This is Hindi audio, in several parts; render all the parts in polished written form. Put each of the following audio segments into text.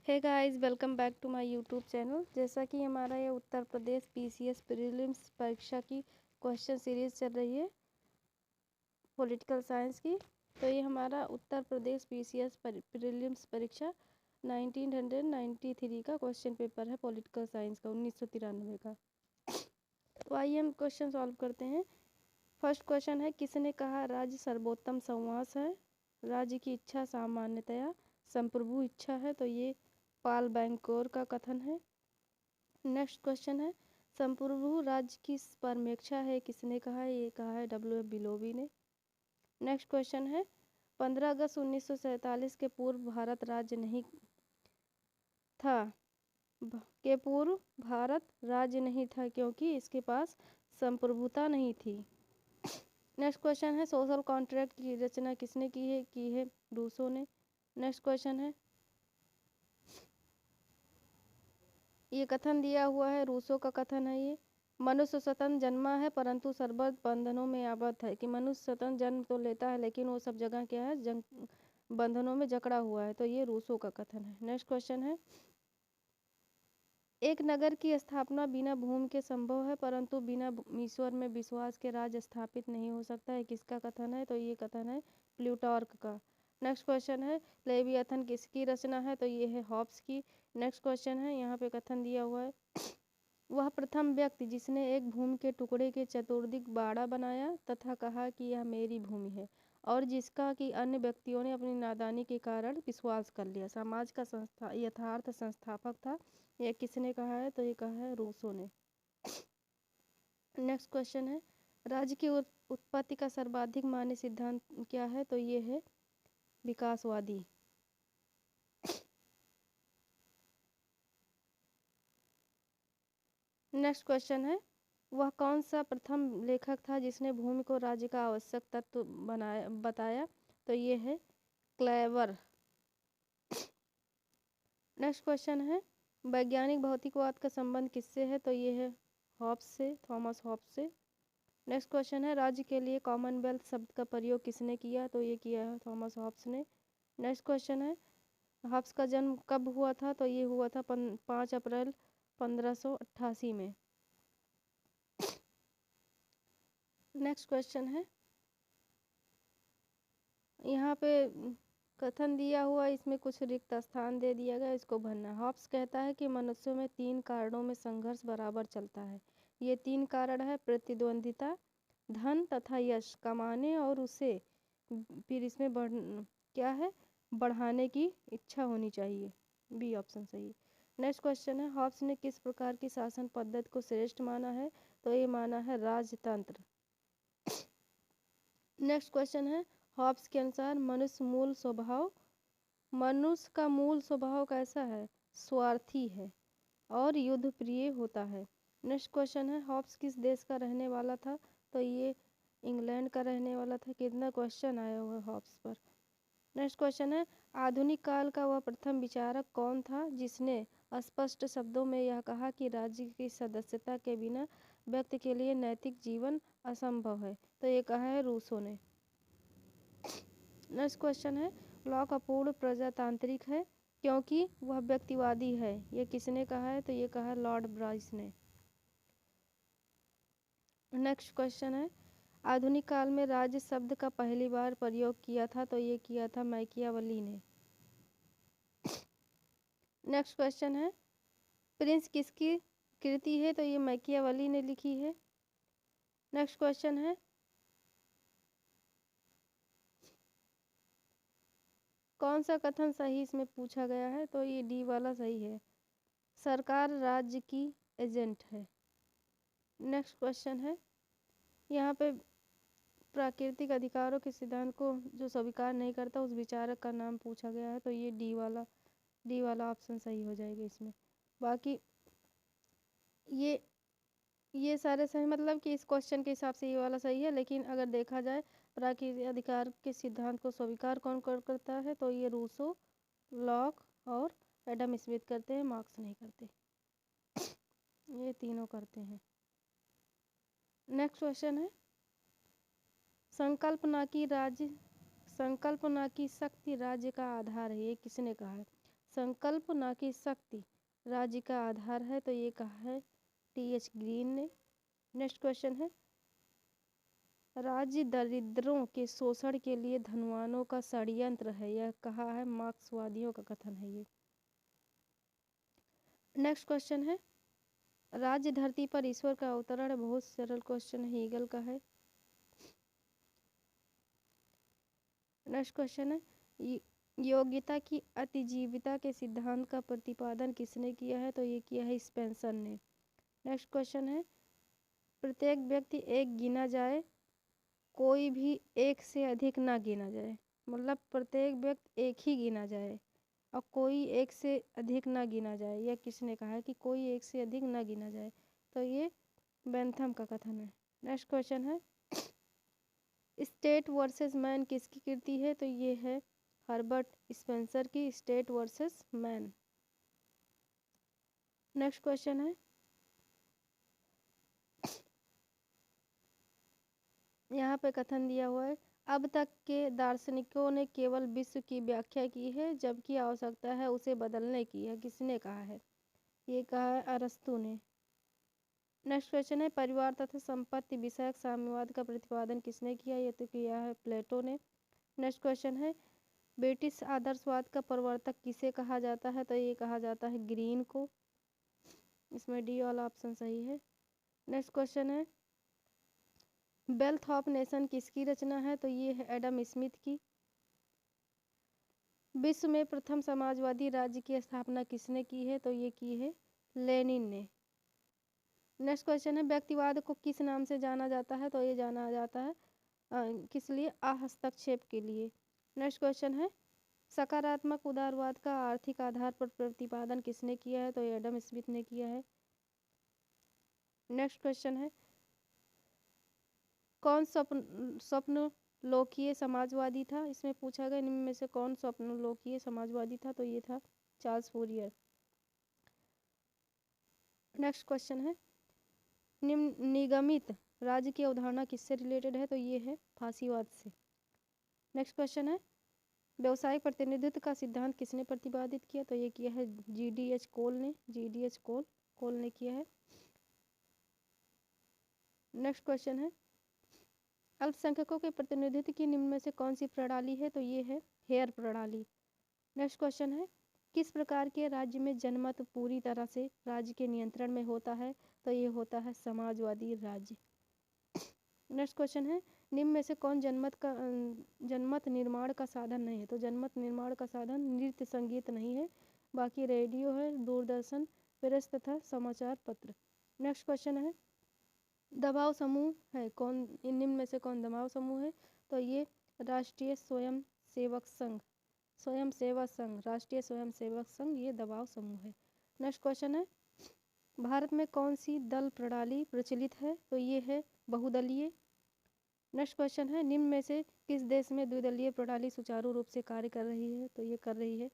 Hey guys, welcome back to my YouTube channel. जैसा कि हमारा ये उत्तर प्रदेश पीसीएस प्रीलिम्स परीक्षा की क्वेश्चन सीरीज़ चल रही है पॉलिटिकल साइंस की, तो ये हमारा उत्तर प्रदेश पीसीएस प्रीलिम्स परीक्षा 1993 का क्वेश्चन पेपर है पॉलिटिकल साइंस का 1993 का। तो आइए हम क्वेश्चन सॉल्व करते हैं। फर्स्ट क्वेश्चन है, किसने कहा राज्य सर्वोत्तम संवास है? राज्य की इच्छा सामान्यतया संप्रभु इच्छा है, तो ये पॉल बैंकोर का कथन है। नेक्स्ट क्वेश्चन है, संप्रभु राज्य की परमेक्षा है, किसने कहा है? ये कहा है W.F. बिलोवी ने। नेक्स्ट क्वेश्चन है, 15 अगस्त 1947 के पूर्व भारत राज्य नहीं था क्योंकि इसके पास संप्रभुता नहीं थी। नेक्स्ट क्वेश्चन है, सोशल कॉन्ट्रैक्ट की रचना किसने की है रूसो ने। नेक्स्ट क्वेश्चन है, ये कथन दिया हुआ है, रूसो का कथन है ये, मनुष्य स्वतंत्र जन्मा है परंतु सर्वत्र बंधनों में आबद्ध है। कि मनुष्य स्वतंत्र जन्म तो लेता है लेकिन वो सब जगह क्या है, बंधनों में जकड़ा हुआ है, तो ये रूसो का कथन है। नेक्स्ट क्वेश्चन है, एक नगर की स्थापना बिना भूमि के संभव है परंतु बिना ईश्वर में विश्वास के राज्य स्थापित नहीं हो सकता है। किसका कथन है? तो ये कथन है प्लूटार्क का। नेक्स्ट क्वेश्चन है, लेवियाथन किसकी रचना है? तो ये है हॉब्स की। नेक्स्ट क्वेश्चन है, यहाँ पे कथन दिया हुआ है, वह प्रथम व्यक्ति जिसने एक भूमि के टुकड़े के चतुर्दिक बाड़ा बनाया तथा कहा कि यह मेरी भूमि है और जिसका कि अन्य व्यक्तियों ने अपनी नादानी के कारण विश्वास कर लिया। समाज का यथार्थ संस्थापक था। यह किसने कहा है? तो ये कहा है रूसो ने। नेक्स्ट क्वेश्चन है, राज्य की उत्पत्ति का सर्वाधिक मान्य सिद्धांत क्या है? तो ये है विकासवादी। नेक्स्ट क्वेश्चन है, वह कौन सा प्रथम लेखक था जिसने भूमि को राज्य का आवश्यक तत्व बताया? तो ये है क्लेवर। नेक्स्ट क्वेश्चन है, वैज्ञानिक भौतिकवाद का संबंध किससे है? तो ये है हॉब्स से, थॉमस हॉब्स से। नेक्स्ट क्वेश्चन है, राज्य के लिए कॉमनवेल्थ शब्द का प्रयोग किसने किया? तो ये किया है थॉमस हॉब्स ने। नेक्स्ट क्वेश्चन है, हॉब्स का जन्म कब हुआ था? तो ये हुआ था 5 अप्रैल 1588 में। नेक्स्ट क्वेश्चन है, यहाँ पे कथन दिया हुआ, इसमें कुछ रिक्त स्थान दे दिया गया, इसको भरना। हॉब्स कहता है कि मनुष्यों में 3 कारणों में संघर्ष बराबर चलता है। ये 3 कारण है, प्रतिद्वंदिता, धन तथा यश कमाने और उसे फिर इसमें क्या है, बढ़ाने की इच्छा होनी चाहिए। बी ऑप्शन सही है। नेक्स्ट क्वेश्चन है, हॉब्स ने किस प्रकार की शासन पद्धति को श्रेष्ठ माना है? तो ये माना है राजतंत्र। नेक्स्ट क्वेश्चन है, हॉब्स के अनुसार मनुष्य का मूल स्वभाव कैसा है? स्वार्थी है और युद्ध प्रिय होता है। नेक्स्ट क्वेश्चन है, हॉब्स किस देश का रहने वाला था? तो ये इंग्लैंड का रहने वाला था। कितना क्वेश्चन आया हुआ है हॉब्स पर। नेक्स्ट क्वेश्चन है, आधुनिक काल का वह प्रथम विचारक कौन था जिसने स्पष्ट शब्दों में यह कहा कि राज्य की सदस्यता के बिना व्यक्ति के लिए नैतिक जीवन असंभव है? तो ये कहा है रूसो ने। नेक्स्ट क्वेश्चन है, लॉक अपूर्ण प्रजातांत्रिक है क्योंकि वह व्यक्तिवादी है। ये किसने कहा है? तो ये कहा है लॉर्ड ब्राइस ने। नेक्स्ट क्वेश्चन है, आधुनिक काल में राज्य शब्द का पहली बार प्रयोग किया था? तो ये किया था मैकियावेली ने। नेक्स्ट क्वेश्चन है, प्रिंस किसकी कृति है? तो ये मैकियावेली ने लिखी है। नेक्स्ट क्वेश्चन है, कौन सा कथन सही इसमें पूछा गया है? तो ये डी वाला सही है, सरकार राज्य की एजेंट है। नेक्स्ट क्वेश्चन है, यहाँ पे प्राकृतिक अधिकारों के सिद्धांत को जो स्वीकार नहीं करता उस विचारक का नाम पूछा गया है। तो ये डी वाला ऑप्शन सही हो जाएगा इसमें। बाकी ये सारे सही, मतलब कि इस क्वेश्चन के हिसाब से ये वाला सही है, लेकिन अगर देखा जाए प्राकृतिक अधिकार के सिद्धांत को स्वीकार कौन करता है? तो ये रूसो, लॉक और एडम स्मिथ करते हैं, मार्क्स नहीं करते। ये तीनों करते हैं। नेक्स्ट क्वेश्चन है, संकल्पना की शक्ति राज्य का आधार है। ये किसने कहा है? संकल्प ना कि शक्ति राज्य का आधार है, तो ये कहा है टी.एच. ग्रीन ने। नेक्स्ट क्वेश्चन है, राज्य दरिद्रों के शोषण के लिए धनवानों का षड्यंत्र है, यह कहा है मार्क्सवादियों का कथन है ये। नेक्स्ट क्वेश्चन है, राज्य धरती पर ईश्वर का अवतरण है, बहुत सरल क्वेश्चन है, हीगल का है। नेक्स्ट क्वेश्चन है, योग्यता की अतिजीविता के सिद्धांत का प्रतिपादन किसने किया है, तो ये किया है स्पेंसर ने। नेक्स्ट क्वेश्चन है, प्रत्येक व्यक्ति एक गिना जाए, कोई भी एक से अधिक ना गिना जाए, मतलब प्रत्येक व्यक्ति एक ही गिना जाए और कोई एक से अधिक ना गिना जाए, यह किसने कहा है कि कोई एक से अधिक ना गिना जाए, तो ये बेंथम का कथन है। नेक्स्ट क्वेश्चन है, स्टेट वर्सेस मैन किसकी कृति है, तो ये है हर्बर्ट स्पेंसर की state versus man. Next question है, यहाँ पे कथन दिया हुआ है, अब तक के दार्शनिकों ने केवल विश्व की व्याख्या की है, जबकि आवश्यकता है उसे बदलने की है, किसने कहा है, ये कहा है अरस्तु ने। नेक्स्ट क्वेश्चन है, परिवार तथा संपत्ति विषयक साम्यवाद का प्रतिपादन किसने किया, ये तो किया है प्लेटो ने। नेक्स्ट क्वेश्चन है, ब्रिटिश आदर्शवाद का प्रवर्तक किसे कहा जाता है, तो ये कहा जाता है ग्रीन को, इसमें डी वाला ऑप्शन सही है। नेक्स्ट क्वेश्चन है, वेल्थ ऑफ नेशन किसकी रचना है, तो ये है एडम स्मिथ की। विश्व में प्रथम समाजवादी राज्य की स्थापना किसने की है, तो ये की है लेनिन ने। नेक्स्ट क्वेश्चन है, व्यक्तिवाद को किस नाम से जाना जाता है, तो ये जाना जाता है किस लिए, अहस्तक्षेप के लिए। नेक्स्ट क्वेश्चन है, सकारात्मक उदारवाद का आर्थिक आधार पर प्रतिपादन किसने किया है, तो ये एडम स्मिथ ने किया है। नेक्स्ट क्वेश्चन है, कौन स्वप्नलोकीय समाजवादी था, इसमें पूछा गया निम्न में से कौन स्वप्नलोकीय समाजवादी था, तो ये था चार्ल्स फूरियर। नेक्स्ट क्वेश्चन है, निगमित राज्य की अवधारणा किससे रिलेटेड है, तो ये है फांसीवाद से। नेक्स्ट क्वेश्चन है, व्यवसायिक प्रतिनिधित्व का सिद्धांत किसने प्रतिपादित किया, तो ये किया है GDH कोल ने, GDH कोल ने किया है। नेक्स्ट क्वेश्चन है, अल्पसंख्यकों के प्रतिनिधित्व की निम्न में से कौन सी प्रणाली है, तो ये है हेयर प्रणाली। नेक्स्ट क्वेश्चन है, किस प्रकार के राज्य में जनमत पूरी तरह से राज्य के नियंत्रण में होता है, तो ये होता है समाजवादी राज्य। नेक्स्ट क्वेश्चन है, निम्न में से कौन जनमत निर्माण का साधन नहीं है, तो जनमत निर्माण का साधन नृत्य संगीत नहीं है, बाकी रेडियो है, दूरदर्शन, प्रेस तथा समाचार पत्र। नेक्स्ट क्वेश्चन है, दबाव समूह है कौन, निम्न में से कौन दबाव समूह है, तो ये राष्ट्रीय स्वयंसेवक संघ, राष्ट्रीय स्वयंसेवक संघ ये दबाव समूह है। नेक्स्ट क्वेश्चन है, भारत में कौन सी दल प्रणाली प्रचलित है, तो ये है बहुदलीय। नेक्स्ट क्वेश्चन है, निम्न में से किस देश में द्विदलीय प्रणाली सुचारू रूप से कार्य कर रही है, तो ये कर रही है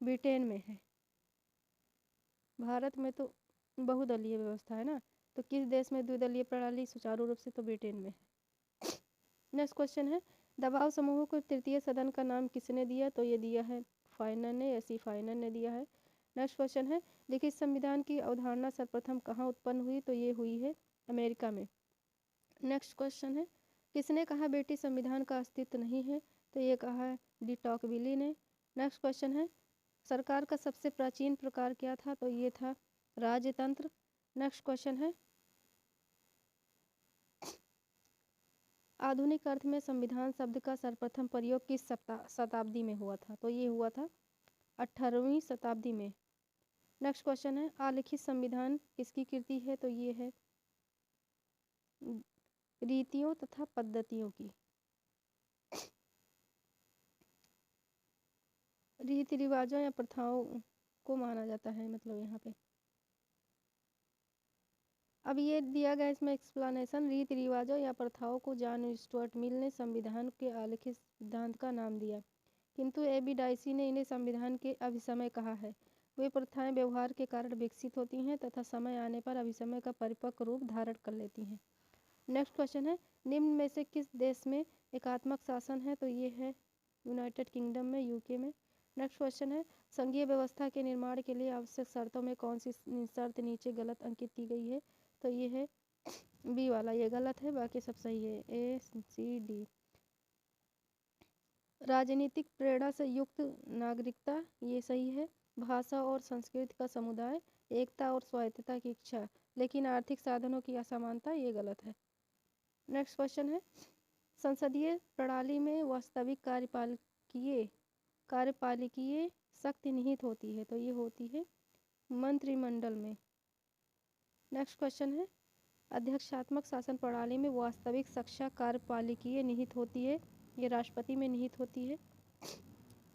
ब्रिटेन में है। भारत में तो बहुदलीय व्यवस्था है ना, तो किस देश में द्विदलीय प्रणाली सुचारू रूप से, तो ब्रिटेन में है। नेक्स्ट क्वेश्चन है, दबाव समूह को तृतीय सदन का नाम किसने दिया, तो ये दिया है फाइनर ने, एसी फाइनर ने दिया है। नेक्स्ट क्वेश्चन है, लिखित संविधान की अवधारणा सर्वप्रथम कहाँ उत्पन्न हुई, तो ये हुई है अमेरिका में। नेक्स्ट क्वेश्चन है, किसने कहा ब्रिटिश संविधान का अस्तित्व नहीं है, तो ये कहा है डी टॉकविली ने। नेक्स्ट क्वेश्चन है, सरकार का सबसे प्राचीन प्रकार क्या था, तो ये था राजतंत्र। नेक्स्ट क्वेश्चन है, आधुनिक अर्थ में संविधान शब्द का सर्वप्रथम प्रयोग किस शताब्दी में हुआ था, तो ये हुआ था 18वीं शताब्दी में। नेक्स्ट क्वेश्चन है, आलिखित संविधान किसकी कृति है, तो ये है रीतियों तथा पद्धतियों की, रीति रिवाजों या प्रथाओं को माना जाता है, मतलब यहाँ पे। अब ये दिया गया इसमें एक्सप्लेनेशन, रीति रिवाजों या प्रथाओं को जॉन स्टुअर्ट मिल ने संविधान के आलिखित सिद्धांत का नाम दिया, किंतु एबी डाइसी ने इन्हें संविधान के अभिसमय कहा है। वे प्रथाएं व्यवहार के कारण विकसित होती हैं तथा समय आने पर अभिसमय का परिपक्व रूप धारण कर लेती हैं। नेक्स्ट क्वेश्चन है, निम्न में से किस देश में एकात्मक शासन है, तो ये है यूनाइटेड किंगडम में, यूके में। नेक्स्ट क्वेश्चन है संघीय व्यवस्था के निर्माण के लिए आवश्यक शर्तों में कौन सी शर्त नीचे गलत अंकित की गई है? तो ये है बी वाला, ये गलत है, बाकी सब सही है, ए सी डी। राजनीतिक प्रेरणा से युक्त नागरिकता, ये सही है। भाषा और संस्कृति का समुदाय, एकता और स्वायत्तता की इच्छा, लेकिन आर्थिक साधनों की असमानता, ये गलत है। नेक्स्ट क्वेश्चन है संसदीय प्रणाली में वास्तविक कार्यपालिकीय शक्ति निहित होती है? तो ये होती है मंत्रिमंडल में। नेक्स्ट क्वेश्चन है अध्यक्षात्मक शासन प्रणाली में वास्तविक शिक्षा कार्यपालिकीय निहित होती है? ये राष्ट्रपति में निहित होती है।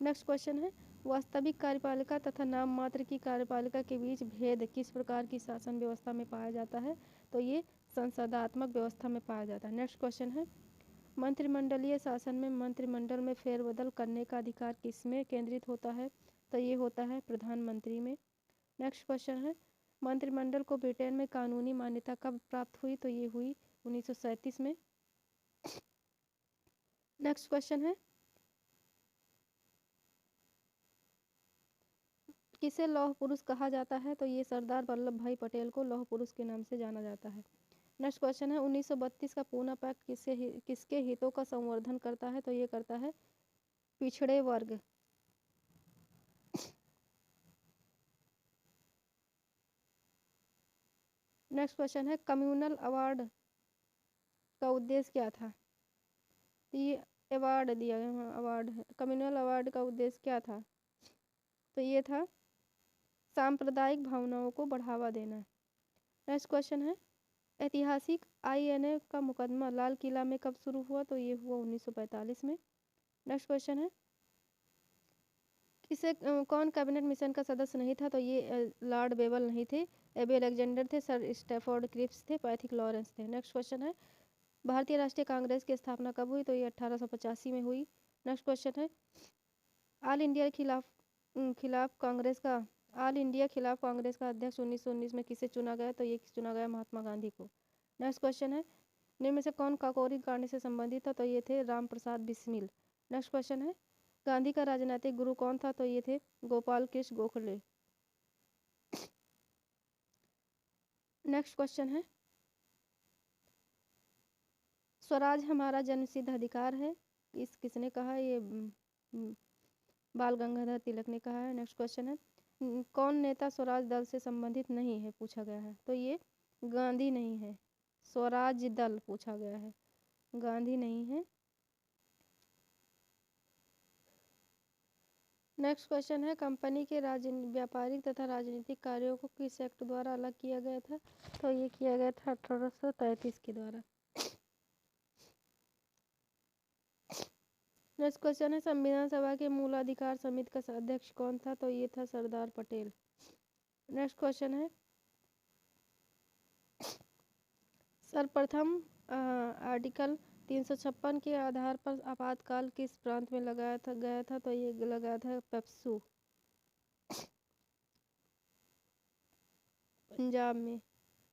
नेक्स्ट क्वेश्चन है वास्तविक कार्यपालिका तथा नाम मात्र की कार्यपालिका के बीच भेद किस प्रकार की शासन व्यवस्था में पाया जाता है? तो ये संसदात्मक व्यवस्था में पाया जाता है। नेक्स्ट क्वेश्चन है मंत्रिमंडलीय शासन में मंत्रिमंडल में फेरबदल करने का अधिकार किसमें केंद्रित होता है? तो ये होता है प्रधानमंत्री में। नेक्स्ट क्वेश्चन है मंत्रिमंडल को ब्रिटेन में कानूनी मान्यता कब प्राप्त हुई? तो ये हुई 1937 में। नेक्स्ट क्वेश्चन है किसे लौह पुरुष कहा जाता है? तो ये सरदार वल्लभ भाई पटेल को लौह पुरुष के नाम से जाना जाता है। नेक्स्ट क्वेश्चन है 1932 का पूना पैक्ट किसके हितों का संवर्धन करता है? तो ये करता है पिछड़े वर्ग। नेक्स्ट क्वेश्चन है कम्युनल अवार्ड का उद्देश्य क्या था? ये अवार्ड दिया गया, अवार्ड है, कम्युनल अवार्ड का उद्देश्य क्या था? तो ये था सांप्रदायिक भावनाओं को बढ़ावा देना। नेक्स्ट क्वेश्चन है ऐतिहासिक INA का मुकदमा लाल किला में कब शुरू हुआ? तो ये हुआ 1945 में। नेक्स्ट क्वेश्चन है कौन कैबिनेट मिशन का सदस्य नहीं था? तो ये लॉर्ड बेबल नहीं थे, एबी अलेक्जेंडर थे, सर स्टैफोर्ड क्रिप्स थे, पैथिक लॉरेंस थे। नेक्स्ट क्वेश्चन है भारतीय राष्ट्रीय कांग्रेस की स्थापना कब हुई? तो ये 1885 में हुई। नेक्स्ट क्वेश्चन है ऑल इंडिया खिलाफ कांग्रेस का अध्यक्ष 1919 में किसे चुना गया? तो ये चुना गया महात्मा गांधी को। नेक्स्ट क्वेश्चन है निम्न में से कौन काकोरी कांड से संबंधित था? तो ये थे राम प्रसाद बिस्मिल। नेक्स्ट क्वेश्चन है गांधी का राजनीतिक गुरु कौन था? तो ये थे गोपाल कृष्ण गोखले। नेक्स्ट क्वेश्चन है स्वराज हमारा जन्मसिद्ध अधिकार है, किसने कहा? ये बाल गंगाधर तिलक ने कहा है। नेक्स्ट क्वेश्चन है कौन नेता स्वराज दल से संबंधित नहीं है, पूछा गया है? तो ये गांधी नहीं है, स्वराज दल पूछा गया है, गांधी नहीं है। नेक्स्ट क्वेश्चन है कंपनी के व्यापारिक तथा राजनीतिक कार्यों को किस एक्ट द्वारा अलग किया गया था? तो ये किया गया था 1833 के द्वारा। नेक्स्ट क्वेश्चन है संविधान सभा के मूल अधिकार समिति का अध्यक्ष कौन था? तो ये था सरदार पटेल। नेक्स्ट क्वेश्चन है सर्वप्रथम आर्टिकल 356 के आधार पर आपातकाल किस प्रांत में लगाया गया था? तो ये लगाया था पेप्सू, पंजाब में।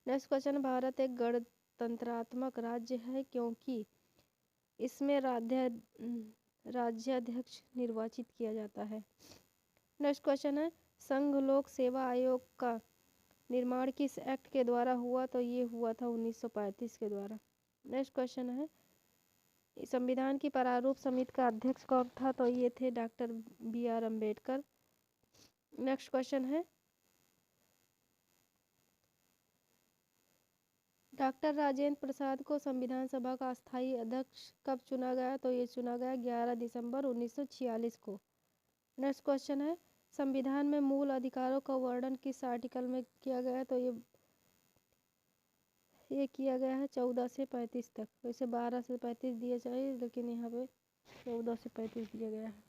नेक्स्ट क्वेश्चन भारत एक गणतंत्रात्मक राज्य है क्योंकि इसमें राज्याध्यक्ष निर्वाचित किया जाता है। नेक्स्ट क्वेश्चन है संघ लोक सेवा आयोग का निर्माण किस एक्ट के द्वारा हुआ? तो ये हुआ था 1935 के द्वारा। नेक्स्ट क्वेश्चन है संविधान की प्रारूप समिति का अध्यक्ष कौन था? तो ये थे doctor BR Ambedkar. Next question है डॉक्टर राजेंद्र प्रसाद को संविधान सभा का अस्थायी अध्यक्ष कब चुना गया? तो ये चुना गया 11 दिसंबर 1946 को। नेक्स्ट क्वेश्चन है संविधान में मूल अधिकारों का वर्णन किस आर्टिकल में किया गया है? तो ये किया गया है 14 से 35 तक। वैसे 12 से 35 दिया चाहिए, लेकिन यहाँ पे 14 से 35 दिया गया है।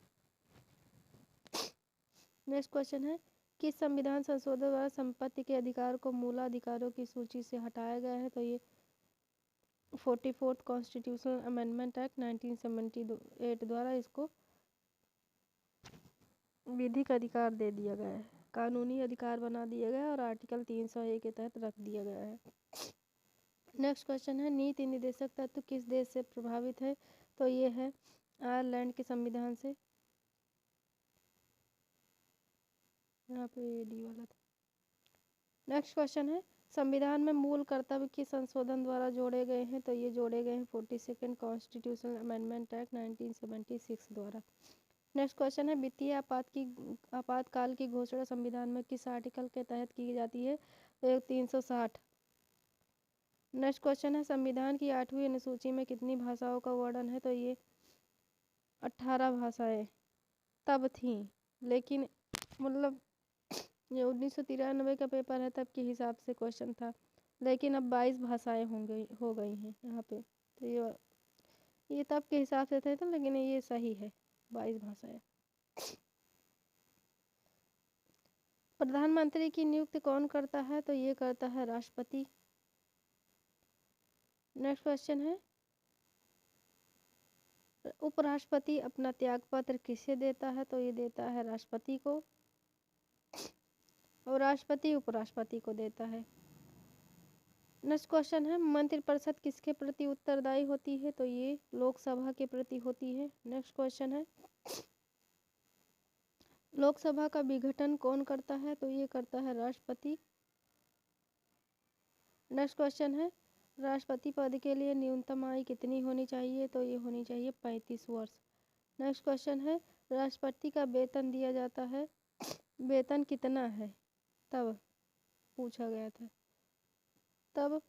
नेक्स्ट क्वेश्चन है किस संविधान संशोधन द्वारा संपत्ति के अधिकार को मूलाधिकारों की सूची से हटाया गया है? तो ये 44th कॉन्स्टिट्यूशनल अमेंडमेंट एक्ट 1978 द्वारा इसको विधिक अधिकार दे दिया गया है, कानूनी अधिकार बना दिया गया है और आर्टिकल 301 के तहत रख दिया गया है। नेक्स्ट क्वेश्चन है नीति निर्देशक तत्व किस देश से प्रभावित है? तो ये है आयरलैंड के संविधान से। यहाँ पे डी वाला था। नेक्स्ट क्वेश्चन है, संविधान में मूल कर्तव्य किस संशोधन द्वारा जोड़े गए हैं? तो ये जोड़े गए हैं 42nd कॉन्स्टिट्यूशनल अमेंडमेंट एक्ट 1976 द्वारा। नेक्स्ट क्वेश्चन है, वित्तीय आपातकाल की घोषणा संविधान में किस आर्टिकल के तहत की जाती है? तो 360। नेक्स्ट क्वेश्चन है, संविधान की 8वीं अनुसूची में कितनी भाषाओं का वर्णन है? तो ये 18 भाषाएं तब थी, लेकिन मतलब ये 1993 का पेपर है, तब के हिसाब से क्वेश्चन था, लेकिन अब 22 भाषाएं हो गई हैं यहाँ पे। तो ये तब के हिसाब से थे, तो लेकिन ये सही है, 22 भाषाएं। प्रधानमंत्री की नियुक्ति कौन करता है? तो ये करता है राष्ट्रपति। नेक्स्ट क्वेश्चन है, उपराष्ट्रपति अपना त्यागपत्र किसे देता है? तो ये देता है राष्ट्रपति को, और राष्ट्रपति उपराष्ट्रपति को देता है। नेक्स्ट क्वेश्चन है, मंत्रिपरिषद किसके प्रति उत्तरदायी होती है? तो ये लोकसभा के प्रति होती है। नेक्स्ट क्वेश्चन है, लोकसभा का विघटन कौन करता है? तो ये करता है राष्ट्रपति। नेक्स्ट क्वेश्चन है, राष्ट्रपति पद के लिए न्यूनतम आयु कितनी होनी चाहिए? तो ये होनी चाहिए 35 वर्ष। नेक्स्ट क्वेश्चन है, राष्ट्रपति का वेतन दिया जाता है, वेतन कितना है? तब पूछा गया था, तब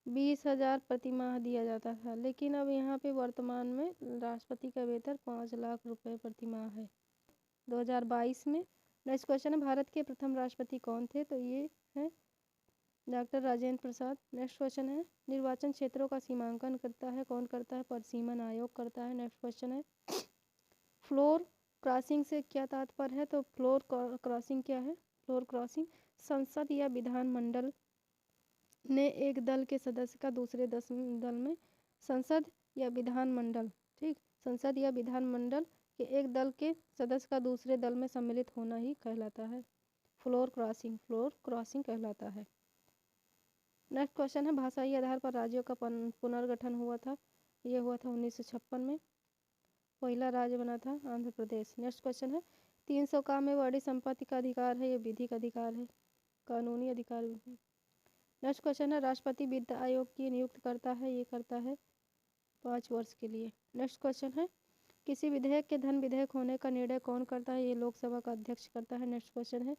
20,000 प्रति माह दिया जाता था, लेकिन अब यहाँ पे वर्तमान में राष्ट्रपति का वेतन 5 लाख रुपए प्रति माह है 2022 में। नेक्स्ट क्वेश्चन है, भारत के प्रथम राष्ट्रपति कौन थे? तो ये है doctor Rajendra Prasad. Next question है, निर्वाचन क्षेत्रों का सीमांकन करता है कौन करता है? परिसीमन आयोग करता है। नेक्स्ट क्वेश्चन है, फ्लोर क्रॉसिंग से क्या तात्पर्य है? तो फ्लोर क्रॉसिंग क्या है? फ्लोर क्रॉसिंग संसद या विधानमंडल ने एक दल के सदस्य का दूसरे दल में, संसद या विधानमंडल, ठीक, संसद या विधानमंडल के एक दल के सदस्य का दूसरे दल में सम्मिलित होना ही कहलाता है फ्लोर क्रॉसिंग कहलाता है। नेक्स्ट क्वेश्चन है, भाषाई आधार पर राज्यों का पुनर्गठन हुआ था, ये हुआ था 1956 में, पहला राज्य बना था आंध्र प्रदेश। नेक्स्ट क्वेश्चन है, 300 काम में वाणी संपत्ति का अधिकार है, ये विधिक अधिकार है, कानूनी अधिकार भी। नेक्स्ट क्वेश्चन है, राष्ट्रपति वित्त आयोग की नियुक्त करता है, ये करता है 5 वर्ष के लिए। नेक्स्ट क्वेश्चन है, किसी विधेयक के धन विधेयक होने का निर्णय कौन करता है? ये लोकसभा का अध्यक्ष करता है। नेक्स्ट क्वेश्चन है,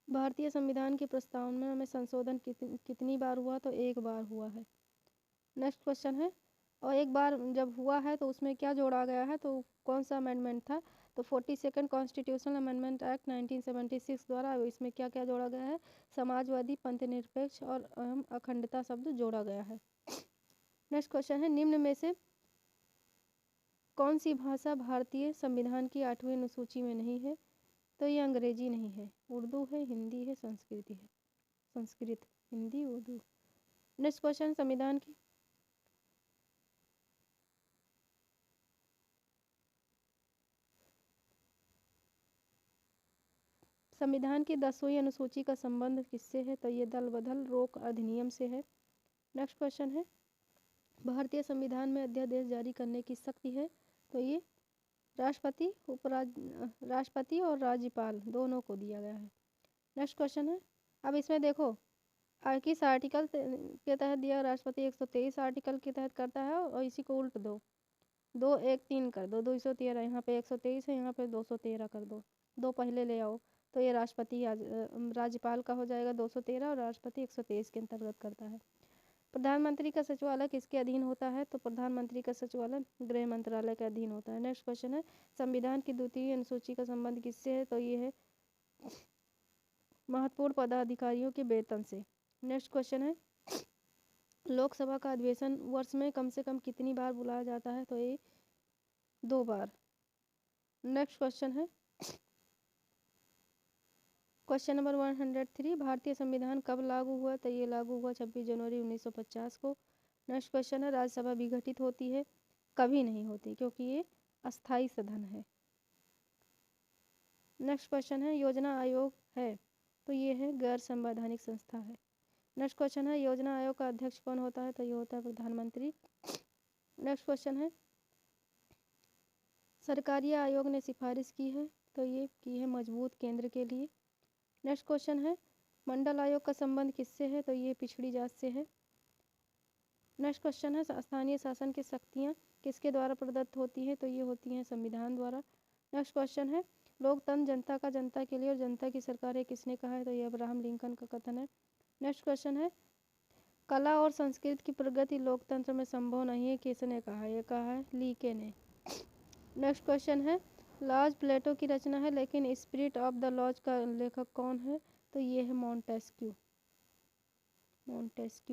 भारतीय संविधान की प्रस्तावना में संशोधन कितनी बार हुआ? तो एक बार हुआ है। नेक्स्ट क्वेश्चन है, और एक बार जब हुआ है तो उसमें क्या जोड़ा गया है? तो कौन सा अमेंडमेंट था? तो 42nd कॉन्स्टिट्यूशनल अमेंडमेंट एक्ट 1976 द्वारा इसमें क्या क्या जोड़ा गया है? समाजवादी, पंथनिरपेक्ष और अखंडता शब्द जोड़ा गया है। नेक्स्ट क्वेश्चन है, निम्न में से कौन सी भाषा भारतीय संविधान की 8वीं अनुसूची में नहीं है? तो ये अंग्रेजी नहीं है, उर्दू है, हिंदी है, संस्कृत, हिंदी, उर्दू। नेक्स्ट क्वेश्चन, संविधान की 10वीं अनुसूची का संबंध किससे है? तो ये दल बदल रोक अधिनियम से है। नेक्स्ट क्वेश्चन है, भारतीय संविधान में अध्यादेश जारी करने की शक्ति है? तो ये राष्ट्रपति और राज्यपाल दोनों को दिया गया है। नेक्स्ट क्वेश्चन है, अब इसमें देखो किस आर्टिकल के तहत दिया? राष्ट्रपति 123 आर्टिकल के तहत करता है, और इसी को उल्ट दो, 213 कर दो, 213, यहाँ पे 123 है, यहाँ पे 213 कर दो, दो पहले ले आओ, तो ये राष्ट्रपति राज्यपाल का हो जाएगा 213, और राष्ट्रपति 123 के अंतर्गत करता है। प्रधानमंत्री का सचिवालय किसके अधीन होता है? तो प्रधानमंत्री का सचिवालय गृह मंत्रालय के अधीन होता है। नेक्स्ट क्वेश्चन है, संविधान की 2वीं अनुसूची का संबंध किससे है? तो ये है महत्वपूर्ण पदाधिकारियों के वेतन से। नेक्स्ट क्वेश्चन है, लोकसभा का अधिवेशन वर्ष में कम से कम कितनी बार बुलाया जाता है? तो ये 2 बार। नेक्स्ट क्वेश्चन है, क्वेश्चन नंबर 103, भारतीय संविधान कब लागू हुआ? तो ये लागू हुआ 26 जनवरी 1950 को। नेक्स्ट क्वेश्चन है, राज्यसभा विघटित होती है? कभी नहीं होती, क्योंकि ये अस्थाई सदन है। नेक्स्ट क्वेश्चन है, योजना आयोग है? तो ये है गैर संवैधानिक संस्था है। नेक्स्ट क्वेश्चन है, योजना आयोग का अध्यक्ष कौन होता है? तो ये होता है प्रधानमंत्री। नेक्स्ट क्वेश्चन है, सरकारी आयोग ने सिफारिश की है, तो ये की है मजबूत केंद्र के लिए। नेक्स्ट क्वेश्चन है, मंडल आयोग का संबंध किससे है, तो ये पिछड़ी जात से है। नेक्स्ट क्वेश्चन है, स्थानीय शासन की शक्तियाँ किसके द्वारा प्रदत्त होती है, तो ये होती हैं संविधान द्वारा। नेक्स्ट क्वेश्चन है, लोकतंत्र जनता का जनता के लिए और जनता की सरकार है किसने कहा है, तो ये अब्राहम लिंकन का कथन है। नेक्स्ट क्वेश्चन है, कला और संस्कृति की प्रगति लोकतंत्र में संभव नहीं है किसने कहा, ये कहा है लीके ने। नेक्स्ट क्वेश्चन है, लॉज प्लेटो की रचना है लेकिन स्पिरिट ऑफ द लॉज का लेखक कौन है, तो ये है मॉन्टेस्क्यू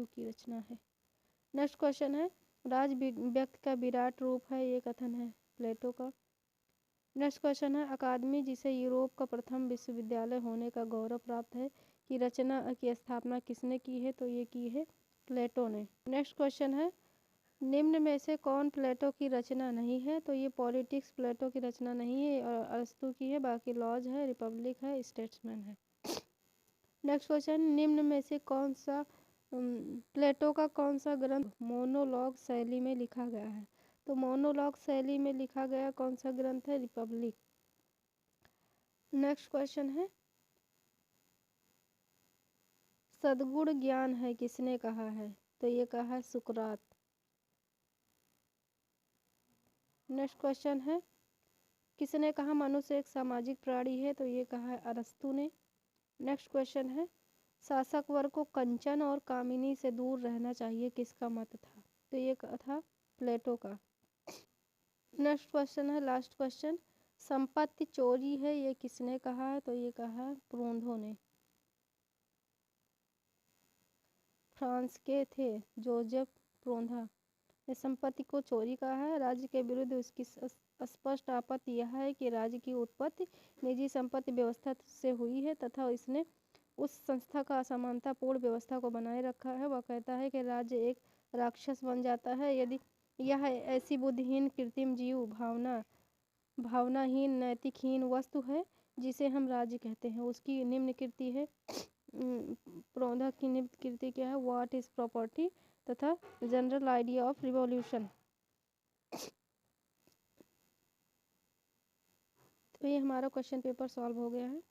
की रचना है। नेक्स्ट क्वेश्चन है, राज व्यक्ति का विराट रूप है, ये कथन है प्लेटो का। नेक्स्ट क्वेश्चन है, अकादमी जिसे यूरोप का प्रथम विश्वविद्यालय होने का गौरव प्राप्त है की रचना की स्थापना किसने की है, तो ये की है प्लेटो ने। नेक्स्ट क्वेश्चन है, निम्न में से कौन प्लेटो की रचना नहीं है, तो ये पॉलिटिक्स प्लेटो की रचना नहीं है और अरस्तू की है, बाकी लॉज है, रिपब्लिक है, स्टेट्समैन है। नेक्स्ट क्वेश्चन, निम्न में से कौन सा प्लेटो का कौन सा ग्रंथ मोनोलॉग शैली में लिखा गया है, तो मोनोलॉग शैली में लिखा गया कौन सा ग्रंथ है, रिपब्लिक। नेक्स्ट क्वेश्चन है, सद्गुण ज्ञान है किसने कहा है, तो ये कहा है सुकरात। नेक्स्ट क्वेश्चन है, किसने कहा मनुष्य एक सामाजिक प्राणी है, तो ये कहा है अरस्तू ने। नेक्स्ट क्वेश्चन है, शासक वर्ग को कंचन और कामिनी से दूर रहना चाहिए किसका मत था, तो ये था प्लेटो का। नेक्स्ट क्वेश्चन है, लास्ट क्वेश्चन, संपत्ति चोरी है ये किसने कहा है, तो ये कहा है प्रोंधो ने, फ्रांस के थे जोसेफ प्रोंधा ने संपत्ति को चोरी कहा है। राज्य के विरुद्ध उसकी स्पष्ट आपत्ति यह है कि राज्य की उत्पत्ति निजी संपत्ति व्यवस्था से हुई है तथा इसने उस संस्था का असमानतापूर्ण व्यवस्था को बनाए रखा है। वह कहता है कि राज्य एक राक्षस बन जाता है यदि यह ऐसी बुद्धिहीन कृत्रिम जीव भावनाहीन नैतिकहीन वस्तु है जिसे हम राज्य कहते हैं। उसकी निम्न कृति है, प्रोंधा की निम्न कृति क्या है, व्हाट इज प्रॉपर्टी तथा जनरल आइडिया ऑफ रिवॉल्यूशन। तो ये हमारा क्वेश्चन पेपर सॉल्व हो गया है।